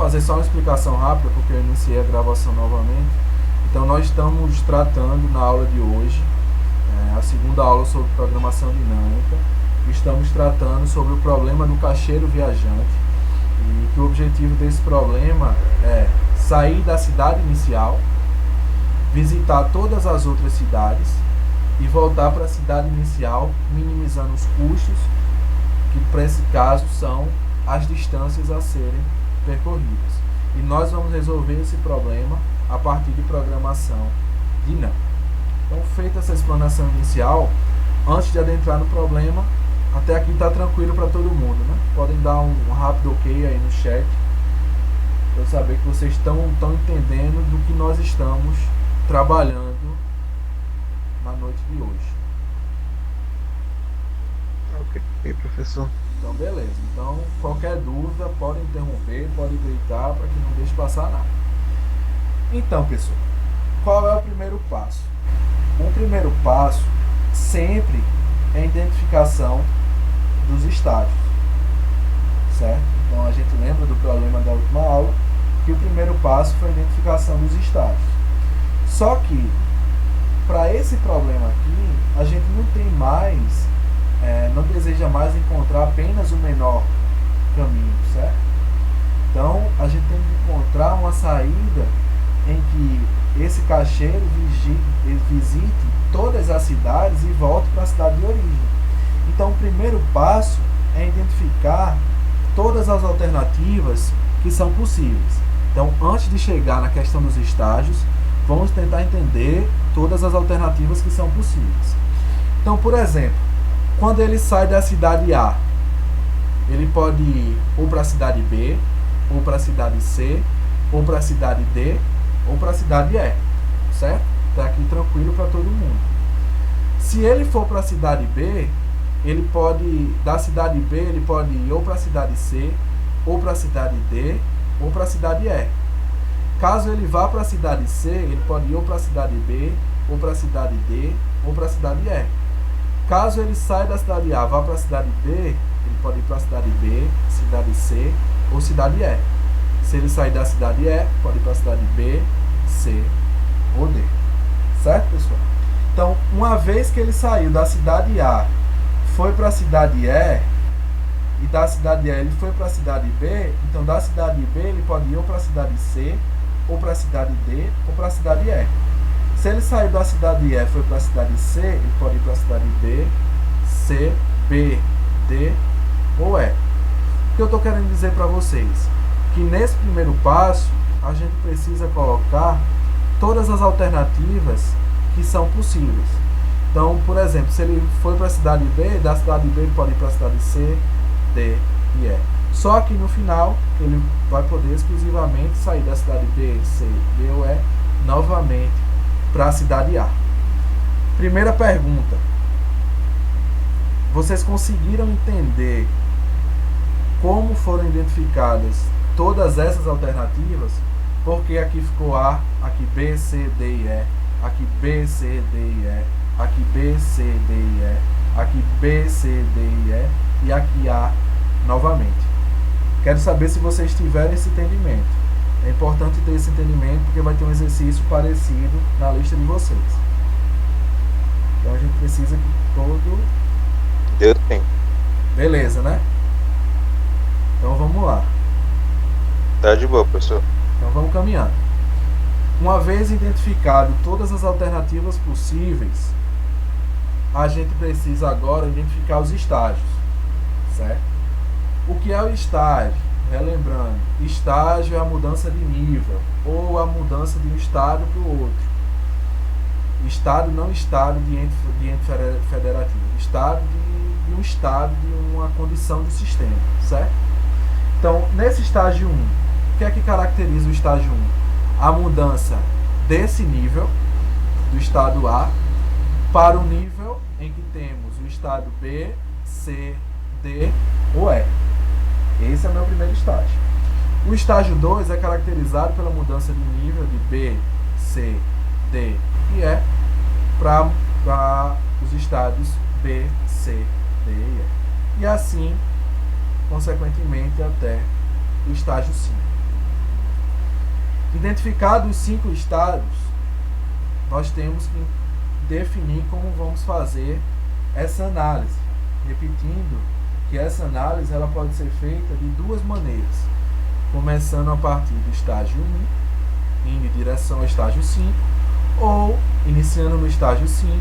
fazer só uma explicação rápida, porque eu iniciei a gravação novamente. Então nós estamos tratando na aula de hoje, a segunda aula sobre programação dinâmica. Estamos tratando sobre o problema do caixeiro viajante, e que o objetivo desse problema é sair da cidade inicial, visitar todas as outras cidades e voltar para a cidade inicial, minimizando os custos, que para esse caso são as distâncias a serem percorridas. E nós vamos resolver esse problema a partir de programação dinâmica. Então, feita essa explanação inicial, antes de adentrar no problema, até aqui está tranquilo para todo mundo, né? Podem dar um rápido ok aí no chat, para eu saber que vocês estão entendendo do que nós estamos trabalhando na noite de hoje. Ok, professor. Então, beleza. Então, qualquer dúvida, pode interromper, pode gritar, para que não deixe passar nada. Então, pessoal, qual é o primeiro passo? O primeiro passo sempre é a identificação dos estágios, certo? Então, a gente lembra do problema da última aula, que o primeiro passo foi a identificação dos estágios. Só que, para esse problema aqui, a gente não tem mais, não deseja mais encontrar apenas o menor caminho, certo? Então, a gente tem que encontrar uma saída em que esse caixeiro visite todas as cidades e volte para a cidade de origem. Então, o primeiro passo é identificar todas as alternativas que são possíveis. Então, antes de chegar na questão dos estágios, vamos tentar entender todas as alternativas que são possíveis. Então, por exemplo, quando ele sai da cidade A, ele pode ir ou para a cidade B, ou para a cidade C, ou para a cidade D, ou para a cidade E, certo? Está aqui tranquilo para todo mundo. Se ele for para a cidade B, ele pode, da cidade B, ele pode ir ou para a cidade C, ou para a cidade D, ou para a cidade E. Caso ele vá para a cidade C, ele pode ir ou para a cidade B, ou para a cidade D, ou para a cidade E. Caso ele saia da cidade A, vá para a cidade D, ele pode ir para a cidade B, cidade C ou cidade E. Se ele sair da cidade E, pode ir para a cidade B, C ou D. Certo, pessoal? Então, uma vez que ele saiu da cidade A, foi para a cidade E, e da cidade E ele foi para a cidade B, então da cidade B ele pode ir ou para a cidade C, ou para a cidade D, ou para a cidade E. Se ele saiu da cidade E e foi para a cidade C, ele pode ir para a cidade D, C, B, D ou E. O que eu estou querendo dizer para vocês? Que nesse primeiro passo, a gente precisa colocar todas as alternativas que são possíveis. Então, por exemplo, se ele foi para a cidade B, da cidade B ele pode ir para a cidade C, D e E. Só que no final, ele vai poder exclusivamente sair da cidade B, C, D ou E, novamente para a cidade A. Primeira pergunta. Vocês conseguiram entender como foram identificadas todas essas alternativas? Porque aqui ficou A, aqui B, C, D e E, aqui B, C, D e E, aqui B, C, D e E, aqui B, C, D e E e aqui A novamente. Quero saber se vocês tiveram esse entendimento. É importante ter esse entendimento porque vai ter um exercício parecido na lista de vocês. Então a gente precisa que todo... Deu sim. Beleza, né? Então vamos lá. Tá de boa, professor. Então vamos caminhando. Uma vez identificado todas as alternativas possíveis, a gente precisa agora identificar os estágios, certo? O que é o estágio? Relembrando, estágio é a mudança de nível ou a mudança de um estado para o outro. Estado não estado de ente federativo, estado de um estado, de uma condição do sistema, certo? Então, nesse estágio 1, o que é que caracteriza o estágio 1? A mudança desse nível, do estado A, para o nível em que temos o estado B, C, D ou E. Esse é o meu primeiro estágio. O estágio 2 é caracterizado pela mudança de nível de B, C, D e E para os estados B, C, D e E. E assim, consequentemente, até o estágio 5. Identificados os 5 estados, nós temos que definir como vamos fazer essa análise. Repetindo que essa análise ela pode ser feita de duas maneiras. Começando a partir do estágio 1, indo em direção ao estágio 5, ou iniciando no estágio 5,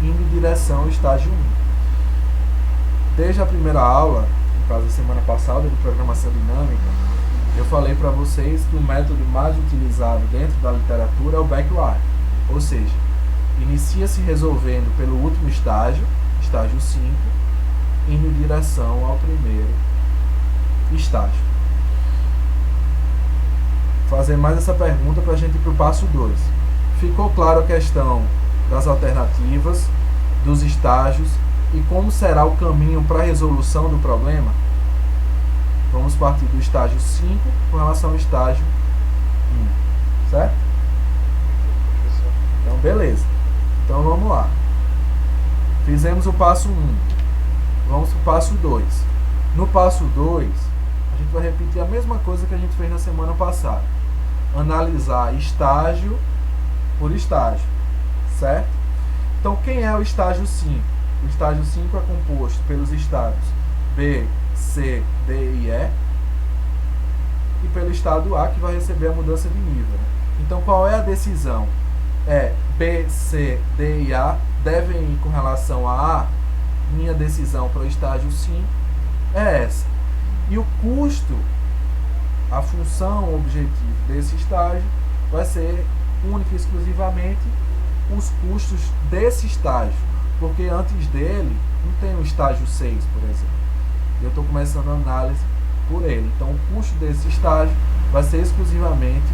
indo em direção ao estágio 1. Desde a primeira aula, no caso da semana passada, de programação dinâmica, eu falei para vocês que o método mais utilizado dentro da literatura é o backward, ou seja, inicia-se resolvendo pelo último estágio, estágio 5, indo em direção ao primeiro estágio. Fazer mais essa pergunta para a gente ir para o passo 2. Ficou claro a questão das alternativas, dos estágios e como será o caminho para a resolução do problema? Vamos partir do estágio 5 com relação ao estágio 1, certo? Então, beleza. Então, vamos lá. Fizemos o passo 1. Vamos para o passo 2. No passo 2, a gente vai repetir a mesma coisa que a gente fez na semana passada. Analisar estágio por estágio, certo? Então, quem é o estágio 5? O estágio 5 é composto pelos estados B, C, D e E, e pelo estado A, que vai receber a mudança de nível, né? Então, qual é a decisão? É B, C, D e A devem ir com relação a A. Minha decisão para o estágio 5 é essa. E o custo, a função, o objetivo desse estágio vai ser única e exclusivamente os custos desse estágio, porque antes dele não tem o estágio 6, por exemplo. Eu estou começando a análise por ele. Então, o custo desse estágio vai ser exclusivamente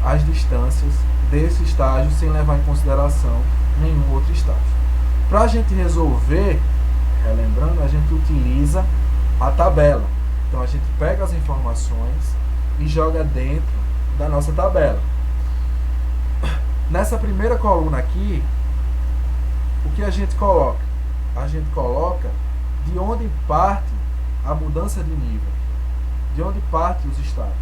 as distâncias desse estágio, sem levar em consideração nenhum outro estágio. Para a gente resolver, relembrando, a gente utiliza a tabela. Então, a gente pega as informações e joga dentro da nossa tabela. Nessa primeira coluna aqui, o que a gente coloca? A gente coloca de onde parte a mudança de nível. De onde parte os estados.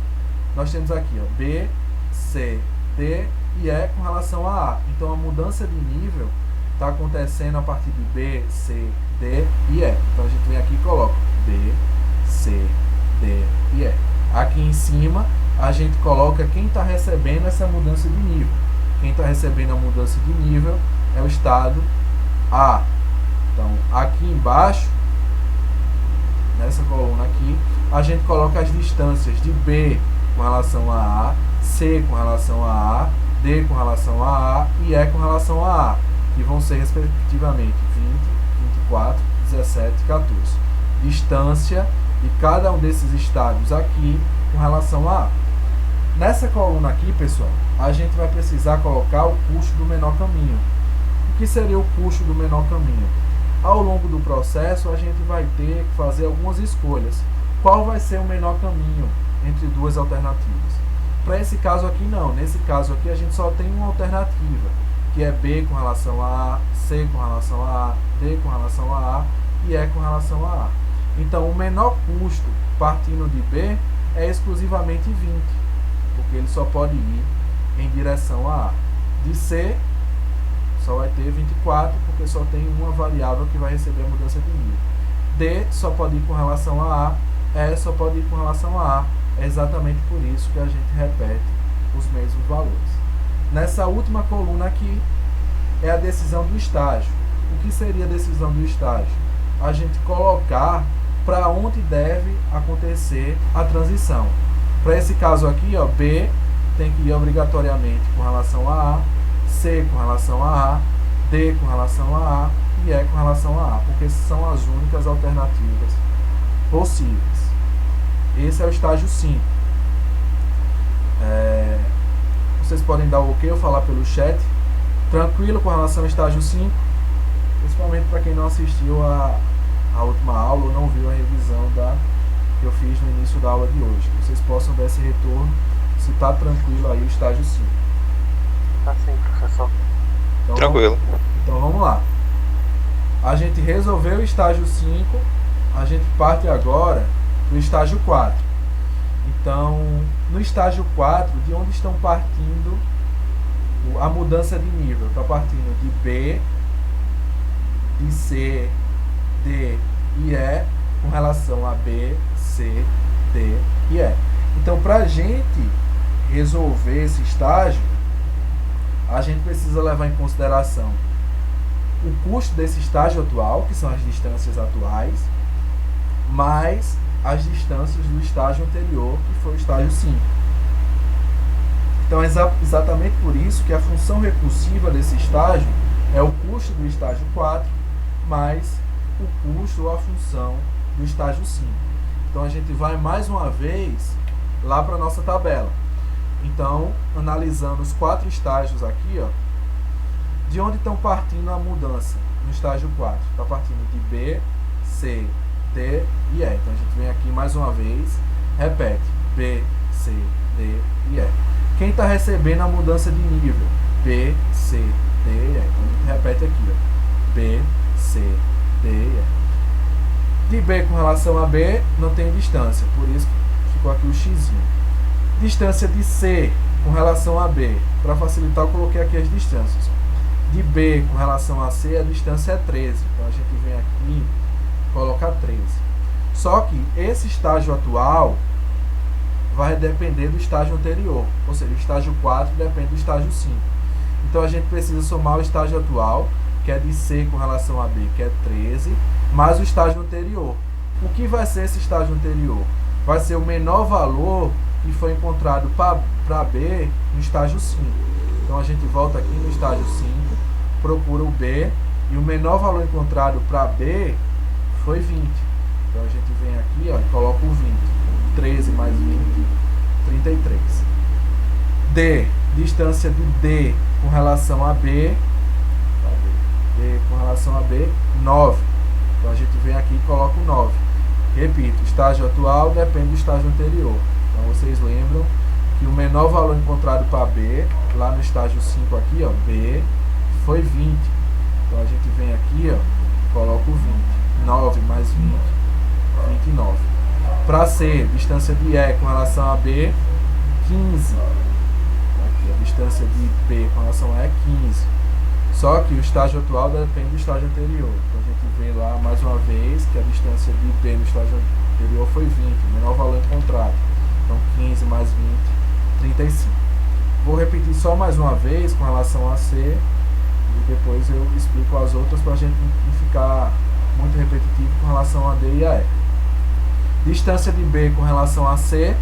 Nós temos aqui, ó, B, C, D e E com relação a A. Então, a mudança de nível está acontecendo a partir de B, C, D e E. Então, a gente vem aqui e coloca B, C, D e E. Aqui em cima, a gente coloca quem está recebendo essa mudança de nível. Quem está recebendo a mudança de nível é o estado A. Então, aqui embaixo, nessa coluna aqui, a gente coloca as distâncias de B com relação a A, C com relação a A, D com relação a A e E com relação a A, que vão ser respectivamente 20, 24, 17 e 14. Distância de cada um desses estados aqui com relação a A. Nessa coluna aqui, pessoal, a gente vai precisar colocar o custo do menor caminho. O que seria o custo do menor caminho? Ao longo do processo, a gente vai ter que fazer algumas escolhas. Qual vai ser o menor caminho entre duas alternativas? Para esse caso aqui, não. Nesse caso aqui, a gente só tem uma alternativa, que é B com relação a A, C com relação a A, D com relação a A e E com relação a A. Então, o menor custo partindo de B é exclusivamente 20, porque ele só pode ir em direção a A. De C, só vai ter 24, porque só tem uma variável que vai receber a mudança de nível. D só pode ir com relação a A, E só pode ir com relação a A. É exatamente por isso que a gente repete os mesmos valores. Nessa última coluna aqui, é a decisão do estágio. O que seria a decisão do estágio? A gente colocar para onde deve acontecer a transição. Para esse caso aqui, ó, B tem que ir obrigatoriamente com relação a A, C com relação a A, D com relação a A e E com relação a A, porque são as únicas alternativas possíveis. Esse é o estágio 5. Vocês podem dar o ok ou falar pelo chat. Tranquilo com relação ao estágio 5, principalmente para quem não assistiu a última aula ou não viu a revisão que eu fiz no início da aula de hoje. Que vocês possam dar esse retorno, se está tranquilo aí o estágio 5. Tá sim, professor. Então, Tranquilo. Então vamos lá. A gente resolveu o estágio 5, a gente parte agora para o estágio 4. Então, No estágio 4, de onde estão partindo a mudança de nível? Está partindo de B, de C, D e E com relação a B, C, D e E. Então, para a gente resolver esse estágio, a gente precisa levar em consideração o custo desse estágio atual, que são as distâncias atuais, mais as distâncias do estágio anterior, que foi o estágio 5. Então, é exatamente por isso que a função recursiva desse estágio é o custo do estágio 4 mais o custo ou a função do estágio 5. Então, a gente vai mais uma vez lá para a nossa tabela. Então, analisando os 4 estágios aqui, ó, de onde estão partindo a mudança no estágio 4? Está partindo de B, C, D e E. Então, a gente vem aqui mais uma vez, repete, B, C, D e E. Quem está recebendo a mudança de nível? B, C, D e E. Então, a gente repete aqui, ó, B, C, D e E. De B com relação a B, não tem distância, por isso ficou aqui o x. Distância de C com relação a B. Para facilitar, eu coloquei aqui as distâncias. De B com relação a C, a distância é 13. Então, a gente vem aqui e coloca 13. Só que esse estágio atual vai depender do estágio anterior. Ou seja, o estágio 4 depende do estágio 5. Então, a gente precisa somar o estágio atual, que é de C com relação a B, que é 13, mais o estágio anterior. O que vai ser esse estágio anterior? Vai ser o menor valor que foi encontrado para B no estágio 5. Então, a gente volta aqui no estágio 5, procura o B, e o menor valor encontrado para B foi 20. Então, a gente vem aqui, ó, e coloca o 20. 13 mais 20, 33. D, distância de D com relação a B, D com relação a B, 9. Então, a gente vem aqui e coloca o 9. Repito, estágio atual depende do estágio anterior. Então, vocês lembram que o menor valor encontrado para B, lá no estágio 5 aqui, ó, B, foi 20. Então, a gente vem aqui, ó, coloca o 20. 9 mais 20, 29. Para C, distância de E com relação a B, 15. Aqui, a distância de B com relação a E é 15. Só que o estágio atual depende do estágio anterior. Então, a gente vê lá mais uma vez que a distância de B no estágio anterior foi 20, o menor valor encontrado. Então, 15 mais 20, 35. Vou repetir só mais uma vez com relação a C, e depois eu explico as outras para a gente não ficar muito repetitivo com relação a D e a E. Distância de B com relação a C,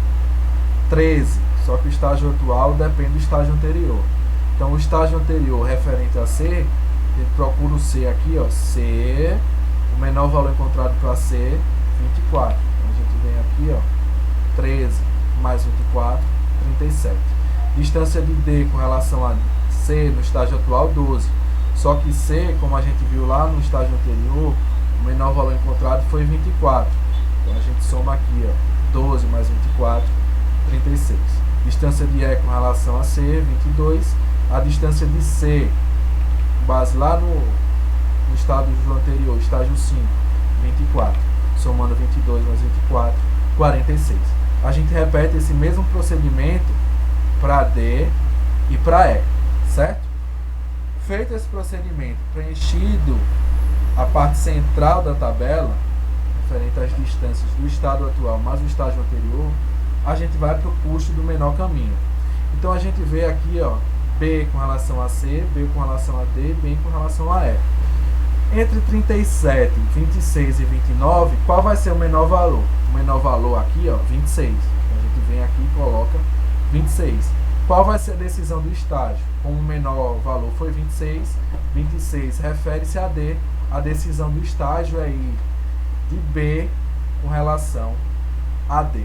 13. Só que o estágio atual depende do estágio anterior. Então, o estágio anterior referente a C, a gente procura o C aqui, ó, C, o menor valor encontrado para C, 24. Então, a gente vem aqui, ó, 13 mais 24, 37. Distância de D com relação a C no estágio atual, 12. Só que C, como a gente viu lá no estágio anterior, o menor valor encontrado foi 24. Então, a gente soma aqui, ó, 12 mais 24, 36. Distância de E com relação a C, 22. A distância de C, base lá no estágio anterior, estágio 5, 24. Somando 22 mais 24, 46. A gente repete esse mesmo procedimento para D e para E, certo? Feito esse procedimento, preenchido a parte central da tabela, referente às distâncias do estado atual mais o estágio anterior, a gente vai para o custo do menor caminho. Então, a gente vê aqui, ó, B com relação a C, B com relação a D, B com relação a E. Entre 37, 26 e 29, qual vai ser o menor valor? O menor valor aqui, ó, 26. Então, a gente vem aqui e coloca 26. Qual vai ser a decisão do estágio? Como o menor valor foi 26, 26 refere-se a D. A decisão do estágio é ir de B com relação a D.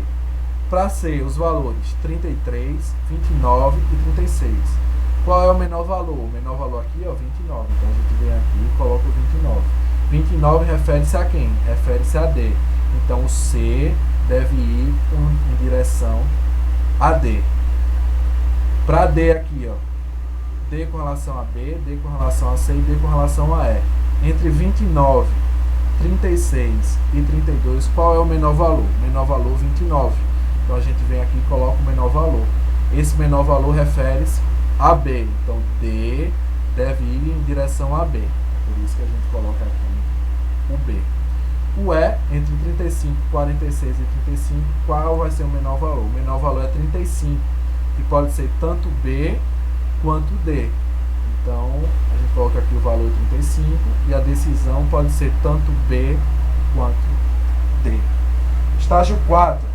Para C, os valores 33, 29 e 36. Qual é o menor valor? O menor valor aqui é o 29. Então, a gente vem aqui e coloca o 29. 29 refere-se a quem? Refere-se a D. Então, o C deve ir em direção a D. Para D aqui, ó, D com relação a B, D com relação a C e D com relação a E. Entre 29, 36 e 32, qual é o menor valor? O menor valor, 29. Então, a gente vem aqui aqui e coloco o menor valor. Esse menor valor refere-se a B. Então, D deve ir em direção a B. Por isso que a gente coloca aqui o B. O E, entre 35, 46 e 35, qual vai ser o menor valor? O menor valor é 35, que pode ser tanto B quanto D. Então, a gente coloca aqui o valor 35 e a decisão pode ser tanto B quanto D. Estágio 4.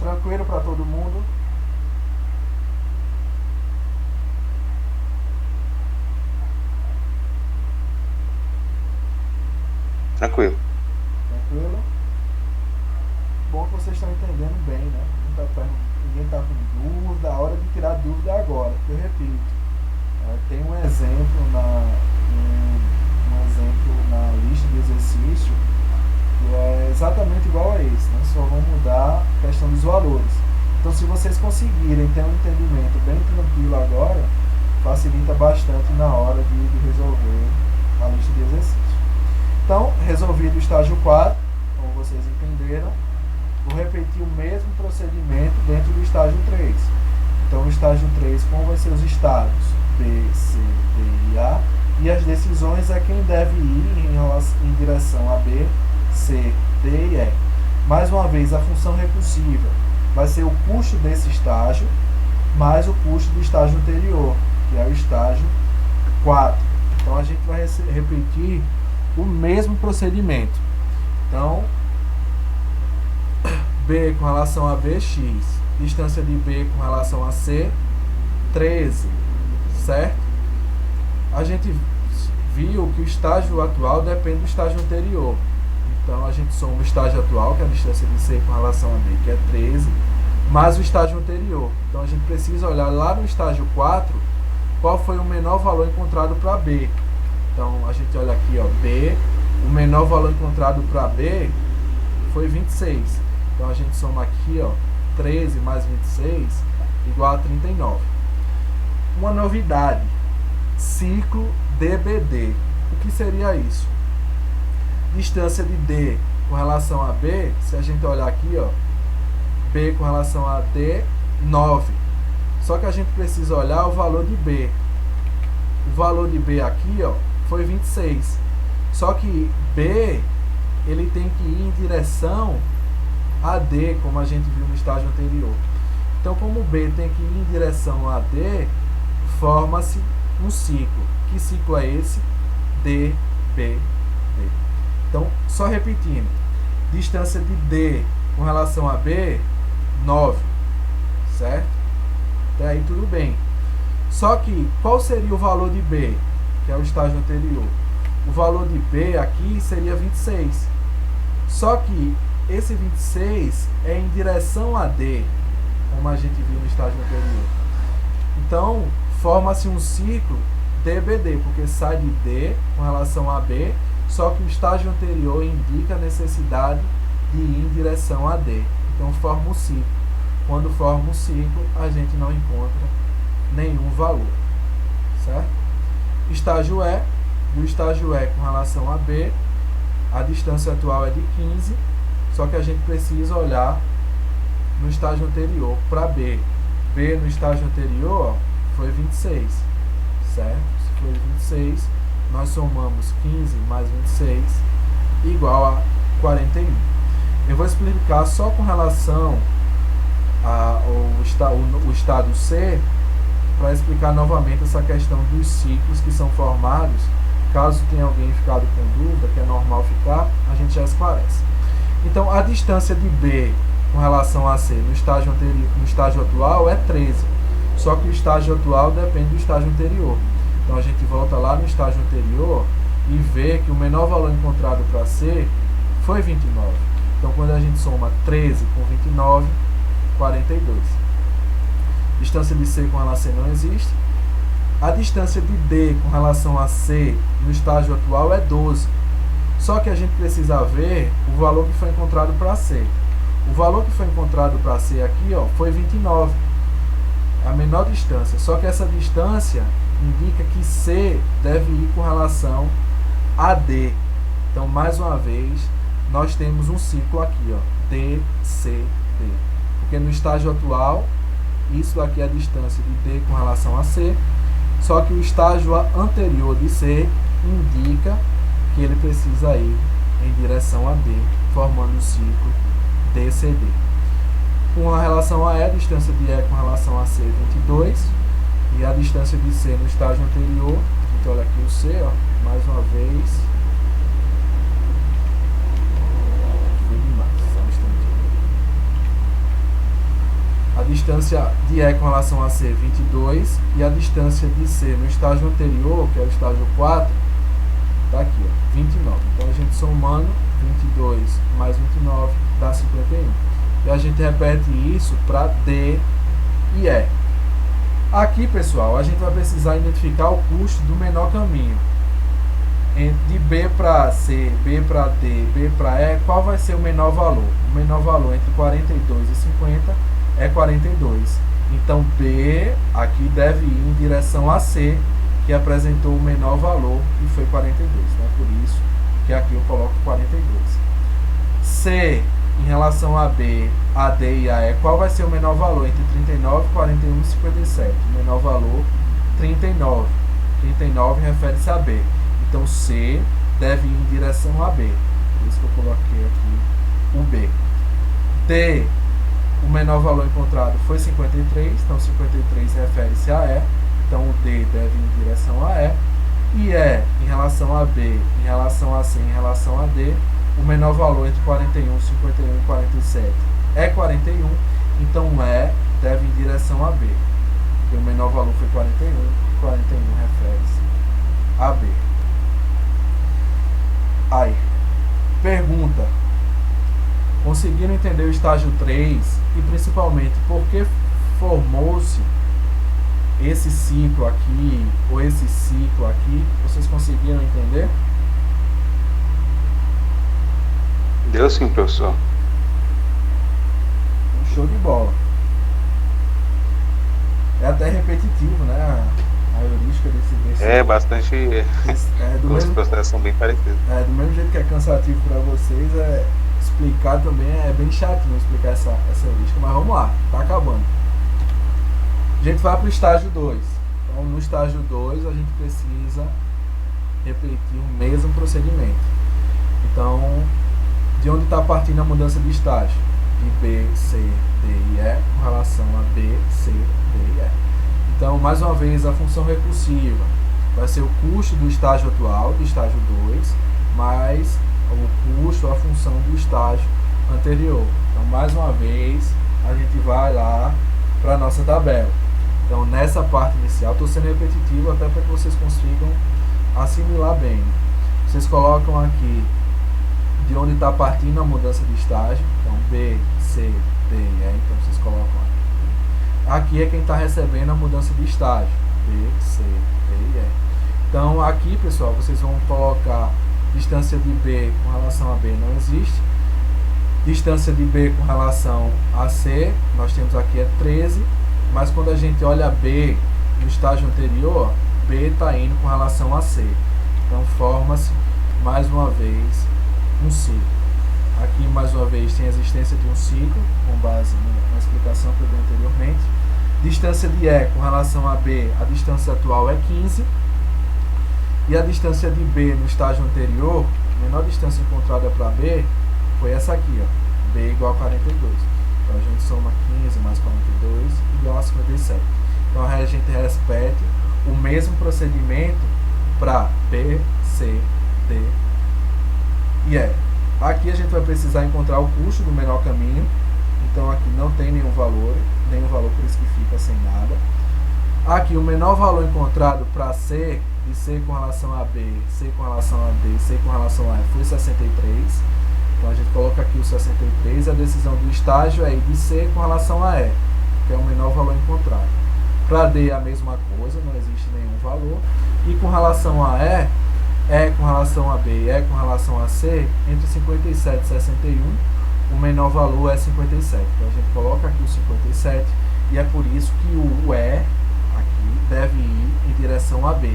Tranquilo para todo mundo? Tranquilo. Tranquilo? Bom que vocês estão entendendo bem, né? Ninguém está com dúvida. A hora de tirar dúvida é agora. Eu repito. Tem um exemplo na lista de exercício que é exatamente igual a esse, né? Só vão mudar a questão dos valores. Então, se vocês conseguirem ter um entendimento bem tranquilo agora, facilita bastante na hora de resolver a lista de exercícios. Então, resolvido o estágio 4, como vocês entenderam, vou repetir o mesmo procedimento dentro do estágio 3. Então, no estágio 3, como vai ser os estados B, C, D e A, e as decisões é quem deve ir em direção a B, C, D e E. Mais uma vez, a função recursiva vai ser o custo desse estágio mais o custo do estágio anterior, que é o estágio 4. Então, a gente vai repetir o mesmo procedimento. Então, B com relação a B, X. Distância de B com relação a C, 13. Certo? A gente viu que o estágio atual depende do estágio anterior. Então, a gente soma o estágio atual, que é a distância de C com relação a B, que é 13, mais o estágio anterior. Então, a gente precisa olhar lá no estágio 4, qual foi o menor valor encontrado para B. Então, a gente olha aqui, ó, B, o menor valor encontrado para B foi 26. Então, a gente soma aqui, ó, 13 mais 26 igual a 39. Uma novidade, ciclo DBD. O que seria isso? Distância de D com relação a B, se a gente olhar aqui, ó, B com relação a D, 9. Só que a gente precisa olhar o valor de B. O valor de B aqui, ó, foi 26. Só que B, ele tem que ir em direção a D, como a gente viu no estágio anterior. Então, como B tem que ir em direção a D, forma-se um ciclo. Que ciclo é esse? D, B, D. Então, só repetindo. Distância de D com relação a B, 9. Certo? Até aí tudo bem. Só que, qual seria o valor de B, que é o estágio anterior? O valor de B aqui seria 26. Só que esse 26 é em direção a D, como a gente viu no estágio anterior. Então, forma-se um ciclo DBD, porque sai de D com relação a B, só que o estágio anterior indica a necessidade de ir em direção a D. Então, forma um ciclo. Quando forma um ciclo, a gente não encontra nenhum valor. Certo? Estágio E. Do estágio E com relação a B, a distância atual é de 15, só que a gente precisa olhar no estágio anterior para B. B no estágio anterior, ó, foi 26, certo? Se foi 26, nós somamos 15 mais 26 igual a 41. Eu vou explicar só com relação ao estado C, para explicar novamente essa questão dos ciclos que são formados. Caso tenha alguém ficado com dúvida, que é normal ficar, a gente já esclarece. Então, a distância de B com relação a C no estágio anterior, no estágio atual é 13. Só que o estágio atual depende do estágio anterior. Então, a gente volta lá no estágio anterior e vê que o menor valor encontrado para C foi 29. Então, quando a gente soma 13 com 29, 42. Distância de C com relação a C não existe. A distância de D com relação a C no estágio atual é 12. Só que a gente precisa ver o valor que foi encontrado para C. O valor que foi encontrado para C aqui, ó, foi 29. É a menor distância. Só que essa distância indica que C deve ir com relação a D. Então, mais uma vez, nós temos um ciclo aqui, ó. DCD. Porque no estágio atual, isso aqui é a distância de D com relação a C, só que o estágio anterior de C indica que ele precisa ir em direção a D, formando o ciclo DCD. Com relação a E, a distância de E com relação a C é 22, e a distância de C no estágio anterior, a gente olha aqui o C, ó, mais uma vez, foi demais, só um instantinho. A distância de E com relação a C é 22, e a distância de C no estágio anterior, que é o estágio 4, está aqui, ó, 29. Então a gente somando 22 mais 29 dá 51. E a gente repete isso para D e E. Aqui, pessoal, a gente vai precisar identificar o custo do menor caminho. De B para C, B para D, B para E, qual vai ser o menor valor? O menor valor entre 42 e 50 é 42. Então, B aqui deve ir em direção a C, que apresentou o menor valor, que foi 42. Né? Por isso que aqui eu coloco 42. C, em relação a B, a D e a E, qual vai ser o menor valor entre 39, 41 e 57? O menor valor, 39. 39 refere-se a B. Então, C deve ir em direção a B. Por isso que eu coloquei aqui o B. D, o menor valor encontrado foi 53. Então, 53 refere-se a E. Então, o D deve ir em direção a E. E E, em relação a B, em relação a C, em relação a D, o menor valor entre 41, 51 e 47 é 41. Então, E deve ir em direção a B. Porque o menor valor foi 41. 41 refere-se a B. Aí, pergunta: conseguiram entender o estágio 3 e principalmente por que formou-se esse ciclo aqui ou esse ciclo aqui? Vocês conseguiram entender? Deu sim, professor. Um show de bola. É até repetitivo, né? A heurística desse É bastante. do Os mesmo, processos são bem parecidos. do mesmo jeito que é cansativo para vocês, explicar também é bem chatinho explicar essa heurística, mas vamos lá, tá acabando. A gente vai para o estágio 2. Então, no estágio 2, a gente precisa repetir o mesmo procedimento. Então, de onde está partindo a mudança de estágio? De B, C, D e E com relação a B, C, D e E. Então, mais uma vez, a função recursiva vai ser o custo do estágio atual, do estágio 2, mais o custo, a função do estágio anterior. Então, mais uma vez, a gente vai lá para a nossa tabela. Então, nessa parte inicial, estou sendo repetitivo até para que vocês consigam assimilar bem. Vocês colocam aqui de onde está partindo a mudança de estágio. Então, B, C, D e E. Então, vocês colocam aqui. Aqui é quem está recebendo a mudança de estágio. B, C, D e E. Então, aqui, pessoal, vocês vão colocar distância de B com relação a B não existe. Distância de B com relação a C, nós temos aqui é 13. Mas quando a gente olha B no estágio anterior, B está indo com relação a C. Então, forma-se, mais uma vez, um ciclo. Aqui, mais uma vez, tem a existência de um ciclo, com base na explicação que eu dei anteriormente. Distância de E com relação a B, a distância atual é 15. E a distância de B no estágio anterior, a menor distância encontrada para B, foi essa aqui, ó, B igual a 42. Então, a gente soma 15 mais 42 igual a 57. Então, a gente repete o mesmo procedimento para B, C, D e E. Aqui a gente vai precisar encontrar o custo do menor caminho. Então, aqui não tem nenhum valor, por isso que fica sem nada. Aqui, o menor valor encontrado para C, de C com relação a B, C com relação a D, C com relação a E, foi 63. Então, a gente coloca aqui o 63. A decisão do estágio é de C com relação a E, que é o menor valor encontrado. Para D, a mesma coisa, não existe nenhum valor. E com relação a E com relação a B e E com relação a C, entre 57 e 61, o menor valor é 57. Então, a gente coloca aqui o 57 e é por isso que o E aqui deve ir em direção a B,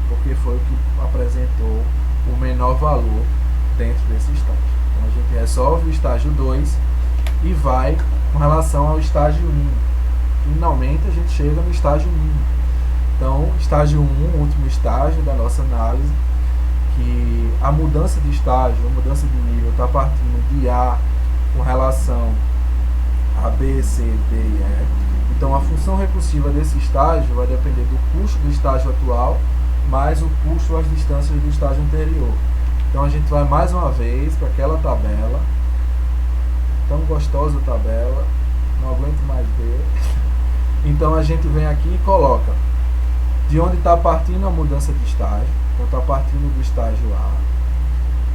porque foi o que apresentou o menor valor dentro desse estágio. Então, a gente resolve o estágio 2 e vai com relação ao estágio 1. Finalmente a gente chega no estágio 1. Então, estágio 1, o último estágio da nossa análise, que a mudança de estágio, a mudança de nível está partindo de A com relação a B, C, D e E. Então, a função recursiva desse estágio vai depender do custo do estágio atual mais o custo às distâncias do estágio anterior. Então, a gente vai mais uma vez para aquela tabela, tão gostosa tabela, não aguento mais ver. Então, a gente vem aqui e coloca de onde está partindo a mudança de estágio. Então, está partindo do estágio A.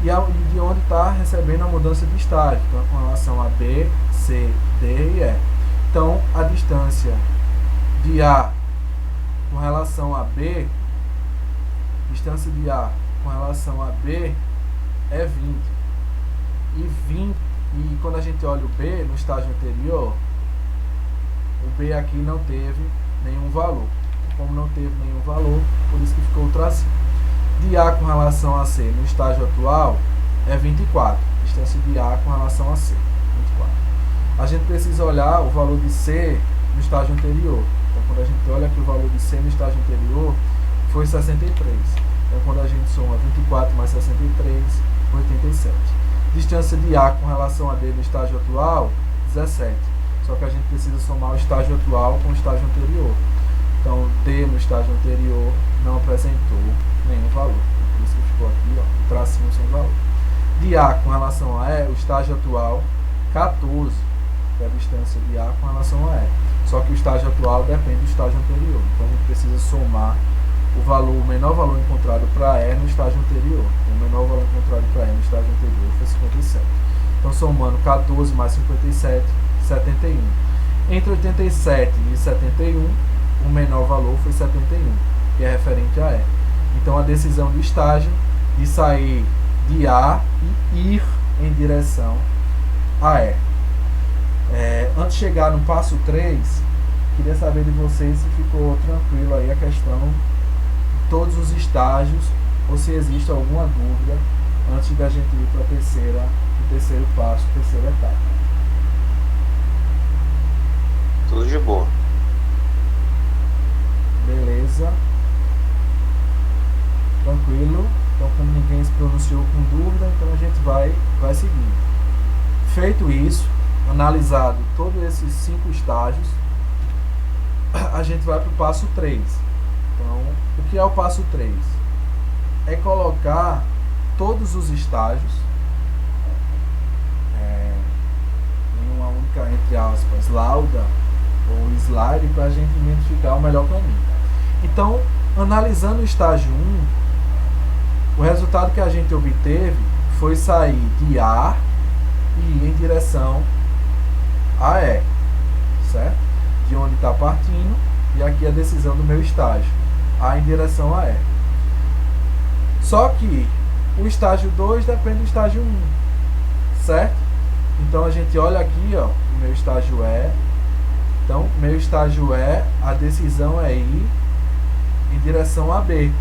E de onde está recebendo a mudança de estágio. Então, com relação a B, C, D e E. Então, a distância de A com relação a B, distância de A com relação a B é 20. E quando a gente olha o B no estágio anterior, o B aqui não teve nenhum valor. Como não teve nenhum valor, por isso que ficou o tracinho. De A com relação a C no estágio atual é 24. Distância de A com relação a C, 24. A gente precisa olhar o valor de C no estágio anterior. Então, quando a gente olha que o valor de C no estágio anterior foi 63. Então, quando a gente soma 24 mais 63, 87. Distância de A com relação a D no estágio atual, 17. Só que a gente precisa somar o estágio atual com o estágio anterior. Então, D no estágio anterior não apresentou nenhum valor. Por isso que ficou aqui, ó, o tracinho sem valor. De A com relação a E, o estágio atual, 14, que é a distância de A com relação a E. Só que o estágio atual depende do estágio anterior. Então, a gente precisa somar o menor valor encontrado para E no estágio anterior. O menor valor encontrado para E no estágio anterior foi 57. Então, somando 14 mais 57, 71. Entre 87 e 71, o menor valor foi 71, que é referente a E. Então, a decisão do estágio de sair de A e ir em direção a E. Antes de chegar no passo 3, queria saber de vocês se ficou tranquilo aí a questão de todos os estágios, ou se existe alguma dúvida antes da gente ir para o terceiro passo, terceira etapa. Tudo de boa. Beleza. Tranquilo. Então, como ninguém se pronunciou com dúvida, então a gente vai seguindo. Feito isso, analisado todos esses 5 estágios, a gente vai para o passo 3. Então, o que é o passo 3? É colocar todos os estágios em uma única, entre aspas, lauda ou slide para a gente identificar o melhor caminho. Então, analisando o estágio 1, o resultado que a gente obteve foi sair de A e ir em direção a E, certo? De onde está partindo, e aqui a decisão do meu estágio, A em direção a E. Só que o estágio 2 depende do estágio 1, certo? Então a gente olha aqui, ó, o meu estágio E. Então, meu estágio E, a decisão é ir em direção a B.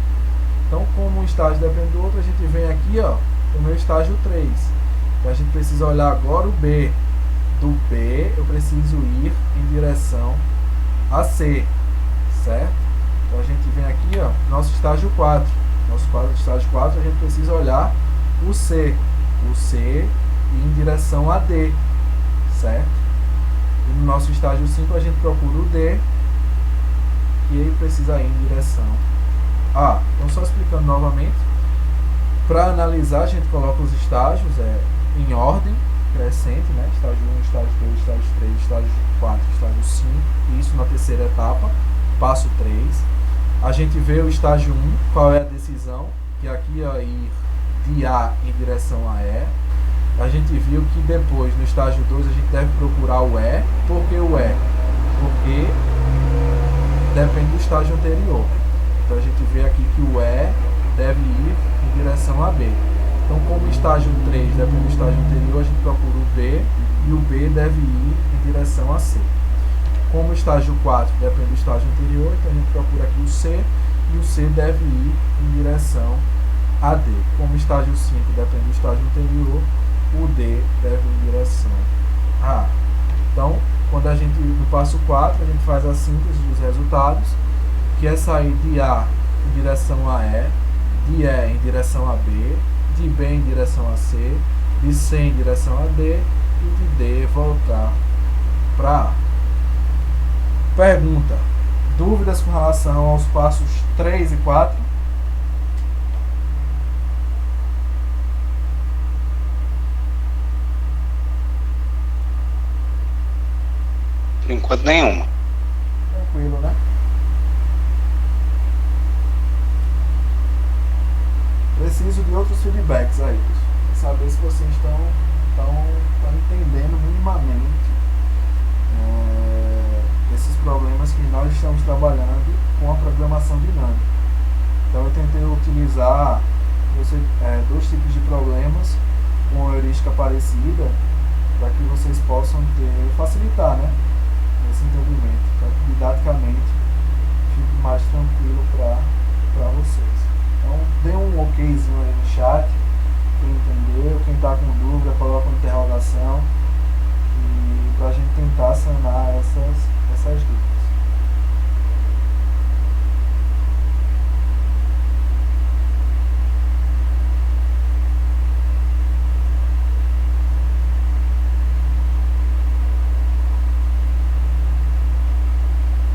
Então, como um estágio depende do outro, a gente vem aqui, ó, o meu estágio 3. Então, a gente precisa olhar agora o B. Do B, eu preciso ir em direção a C, certo? Então, a gente vem aqui, ó, nosso estágio 4. Nosso estágio 4, a gente precisa olhar o C. O C ir em direção a D, certo? E no nosso estágio 5, a gente procura o D, que ele precisa ir em direção A. Então, só explicando novamente, para analisar, a gente coloca os estágios em ordem crescente, né? Estágio 1, estágio 2, estágio 3, estágio 4, estágio 5, isso na terceira etapa, passo 3. A gente vê o estágio 1, qual é a decisão, que aqui é ir de A em direção a E. A gente viu que depois, no estágio 2, a gente deve procurar o E. Por que o E? Porque depende do estágio anterior. Então, a gente vê aqui que o E deve ir em direção a B. Então, como o estágio 3 depende do estágio anterior, a gente procura o B, e o B deve ir em direção a C. Como o estágio 4 depende do estágio anterior, então a gente procura aqui o C, e o C deve ir em direção a D. Como o estágio 5 depende do estágio anterior, o D deve ir em direção A. Então, quando a gente, no passo 4, a gente faz a síntese dos resultados, que é sair de A em direção a E, de E em direção a B, de B em direção a C, de C em direção a D e de D voltar para A. Pergunta: dúvidas com relação aos passos 3 e 4? Por enquanto, nenhuma. Tranquilo, né? Preciso de outros feedbacks aí, saber se vocês estão entendendo minimamente esses problemas que nós estamos trabalhando com a programação dinâmica. Então eu tentei utilizar dois tipos de problemas com heurística parecida para que vocês possam facilitar, né, esse entendimento, para que didaticamente fique mais tranquilo para vocês. Então dê um okzinho aí no chat, quem entendeu, quem está com dúvida, coloca uma interrogação, e para a gente tentar sanar essas dúvidas.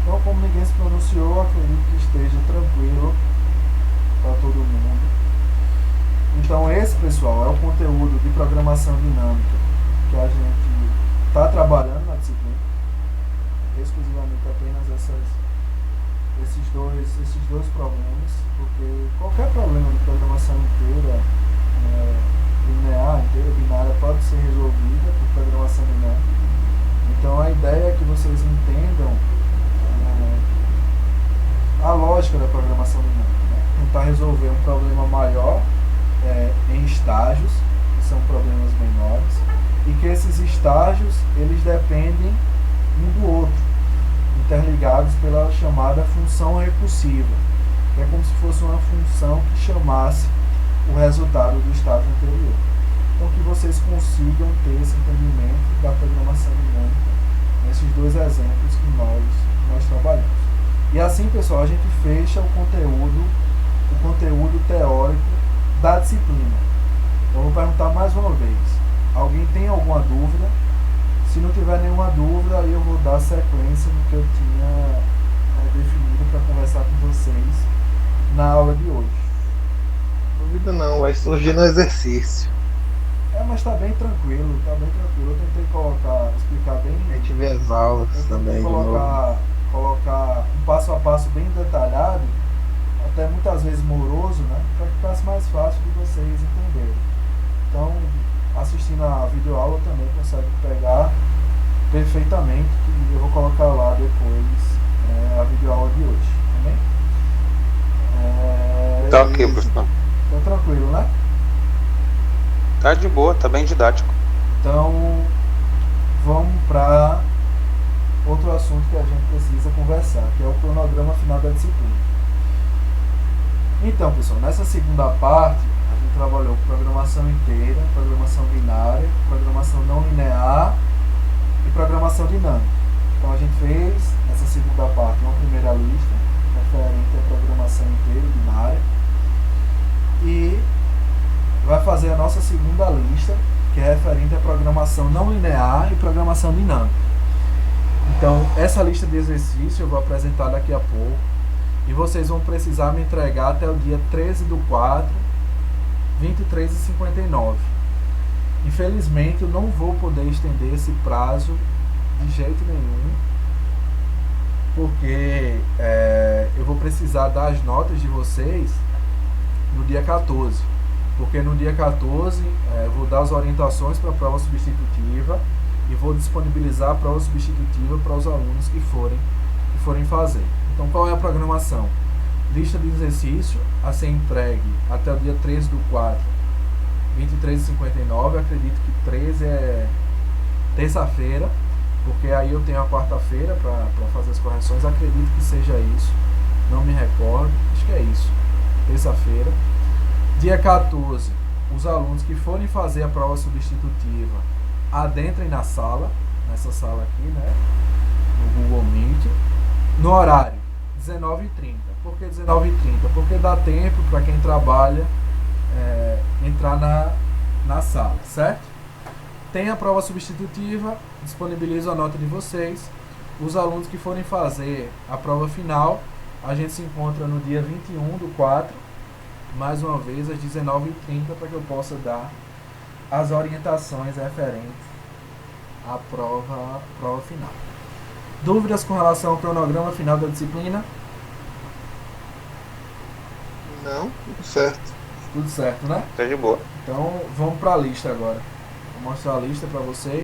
Então, como ninguém se pronunciou, acredito que esteja tranquilo para todo mundo. Então esse, pessoal, é o conteúdo de programação dinâmica que a gente está trabalhando na disciplina, exclusivamente apenas esses dois problemas, porque qualquer problema de programação inteira, linear, inteira, binária, pode ser resolvida por programação dinâmica. Então a ideia é que vocês entendam a lógica da programação dinâmica, né? Tentar resolver um problema maior em estágios, que são problemas menores, e que esses estágios eles dependem um do outro, interligados pela chamada função recursiva, que é como se fosse uma função que chamasse o resultado do estágio anterior. Então que vocês consigam ter esse entendimento da programação dinâmica nesses dois exemplos que nós trabalhamos. E assim, pessoal, a gente fecha o conteúdo teórico da disciplina. Então, vou perguntar mais uma vez: alguém tem alguma dúvida? Se não tiver nenhuma dúvida, aí eu vou dar sequência no que eu tinha definido para conversar com vocês na aula de hoje. Dúvida não, vai surgir no exercício. Mas está bem tranquilo, Eu tentei explicar bem. A gente vê as aulas também de novo. Colocar um passo a passo bem detalhado, até muitas vezes moroso, né, para que ficasse mais fácil de vocês entenderem. Então, assistindo a videoaula também consegue pegar perfeitamente, que eu vou colocar lá depois a videoaula de hoje, também. Tá ok, professor. Tá tranquilo, né? Tá de boa, tá bem didático. Então, vamos para outro assunto que a gente precisa conversar, que é o cronograma final da disciplina. Então, pessoal, nessa segunda parte, a gente trabalhou programação inteira, programação binária, programação não linear e programação dinâmica. Então, a gente fez, nessa segunda parte, uma primeira lista, referente à programação inteira e binária, e vai fazer a nossa segunda lista, que é referente à programação não linear e programação dinâmica. Então, essa lista de exercícios eu vou apresentar daqui a pouco, e vocês vão precisar me entregar até o dia 13/4, 23h59. Infelizmente, eu não vou poder estender esse prazo de jeito nenhum, porque eu vou precisar dar as notas de vocês no dia 14, porque no dia 14 eu vou dar as orientações para a prova substitutiva e vou disponibilizar a prova substitutiva para os alunos que forem fazer. Então, qual é a programação? Lista de exercício a ser entregue até o dia 13/4, 23h59. Acredito que 13 é terça-feira, porque aí eu tenho a quarta-feira para fazer as correções. Acredito que seja isso, não me recordo, acho que é isso, terça-feira. Dia 14, os alunos que forem fazer a prova substitutiva adentrem na sala, nessa sala aqui, né? No Google Meet, no horário 19h30. Por que 19h30? Porque dá tempo para quem trabalha entrar na sala, certo? Tem a prova substitutiva, disponibilizo a nota de vocês. Os alunos que forem fazer a prova final, a gente se encontra no dia 21/4, mais uma vez às 19h30, para que eu possa dar as orientações referentes à prova final. Dúvidas com relação ao cronograma final da disciplina? Não, tudo certo. Tudo certo, né? Tá de boa. Então vamos para a lista agora. Vou mostrar a lista para vocês.